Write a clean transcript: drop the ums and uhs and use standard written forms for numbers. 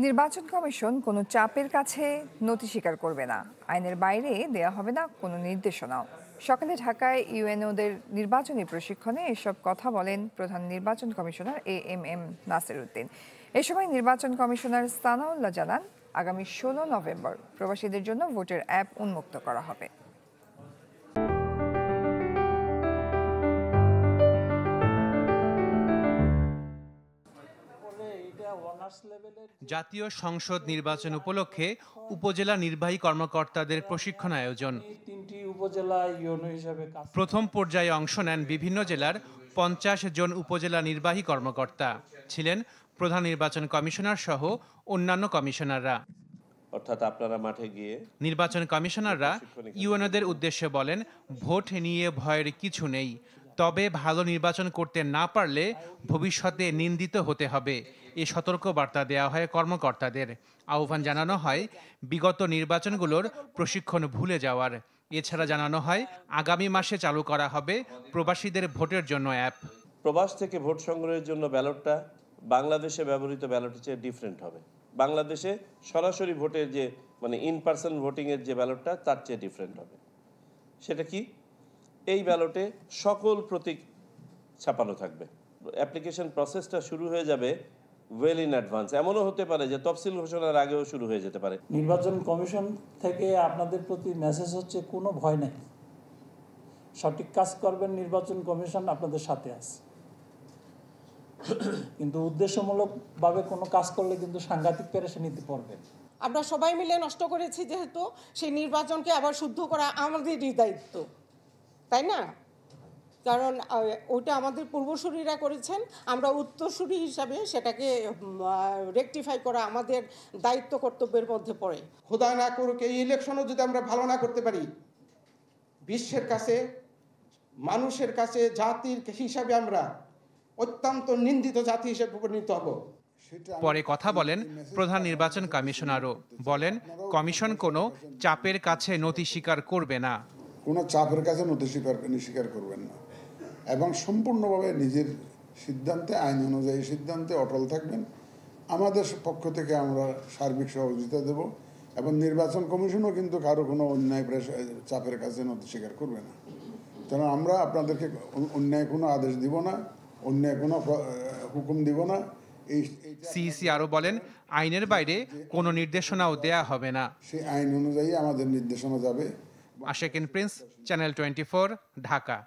নির্বাচন কমিশন কোনো চাপের কাছে নথি স্বীকার করবে না, আইনের বাইরে দেয়া হবে না কোনো নির্দেশনাও। সকালে ঢাকায় ইউএনওদের নির্বাচনী প্রশিক্ষণে এসব কথা বলেন প্রধান নির্বাচন কমিশনার এএমএম নাসির উদ্দিন। এ সময় নির্বাচন কমিশনার সানাউল্লাহ জানান, আগামী 16 নভেম্বর প্রবাসীদের জন্য ভোটের অ্যাপ উন্মুক্ত করা হবে। জাতীয় সংসদ নির্বাচন উপলক্ষে উপজেলা নির্বাহী কর্মকর্তাদের প্রশিক্ষণ আয়োজন। প্রথম পর্যায়ে অংশ নেন বিভিন্ন জেলার 50 জন উপজেলা নির্বাহী কর্মকর্তা। ছিলেন প্রধান নির্বাচন কমিশনার সহ অন্যান্য কমিশনাররা। অর্থাৎ আপনারা মাঠে গিয়ে নির্বাচন কমিশনাররা ইউএনওদের উদ্দেশ্যে বলেন, ভোট নিয়ে ভয়ের কিছু নেই, তবে ভালো নির্বাচন করতে না পারলে ভবিষ্যতে নিন্দিত হতে হবে। এ সতর্ক বার্তা দেওয়া হয় কর্মকর্তাদের। আহ্বান জানানো হয় বিগত নির্বাচনগুলোর প্রশিক্ষণ ভুলে যাওয়ার। এছাড়া জানানো হয় আগামী মাসে চালু করা হবে প্রবাসীদের ভোটের জন্য অ্যাপ। প্রবাস থেকে ভোট সংগ্রহের জন্য ব্যালটটা বাংলাদেশে ব্যবহৃত ব্যালটের চেয়ে ডিফারেন্ট হবে। বাংলাদেশে সরাসরি ভোটের যে ইন পার্সন ভোটিংয়ের যে ব্যালটটা তার চেয়ে ডিফারেন্ট হবে। সেটা কি? এই ব্যালটে সকল প্রতীক ছাপানো থাকবে। অ্যাপ্লিকেশন প্রসেসটা শুরু হয়ে যাবে ওয়েল ইন অ্যাডভান্স। এমনও হতে পারে যে তফসিল ঘোষণার আগেও শুরু হয়ে যেতে পারে। নির্বাচন কমিশন থেকে আপনাদের প্রতি মেসেজ হচ্ছে, কোনো ভয় নেই, সঠিক কাজ করবেন, নির্বাচন কমিশন আপনাদের সাথে আছে। কিন্তু উদ্দেশ্যমূলকভাবে কোনো কাজ করলে কিন্তু সাংঘাতিক পেরেশানিতে পড়বেন। আমরা সবাই মিলে নষ্ট করেছি, যেহেতু সেই নির্বাচনকে আবার শুদ্ধ করা আমাদেরই দায়িত্ব, তাই না? কারণ ওটা আমাদের পূর্বসূরীরা করেছেন, আমরা উত্তরসূরি হিসাবে সেটাকে রেকটিফাই করা আমাদের দায়িত্ব কর্তব্যের মধ্যে পড়ে। খোদা না করুক, এই ইলেকশনও যদি আমরা ভালো না করতে পারি, বিশ্বের কাছে, মানুষের কাছে, জাতির হিসাবে আমরা অত্যন্ত নিন্দিত জাতি হিসেবে পরিণত হব। পরে কথা বলেন প্রধান নির্বাচন কমিশনারও। বলেন, কমিশন কোনো চাপের কাছে নথি স্বীকার করবে না। কোনো চাপের কাছে নথি স্বীকার করবেন না এবং সম্পূর্ণভাবে নিজের সিদ্ধান্তে, আইন অনুযায়ী সিদ্ধান্তে অটল থাকবেন। আমাদের পক্ষ থেকে আমরা সার্বিক সহযোগিতা দেব এবং নির্বাচন কমিশনও কিন্তু কারো কোনো অন্যায় চাপের কাছে নথি স্বীকার করবে না। কারণ আমরা আপনাদেরকে অন্যায় কোনো আদেশ দিব না, অন্যায় কোনো হুকুম দিব না। সিইসি আরও বলেন, আইনের বাইরে কোনো নির্দেশনাও দেয়া হবে না। সেই আইন অনুযায়ী আমাদের নির্দেশনা যাবে। আশেকিন প্রিন্স, চ্যানেল 24, ঢাকা।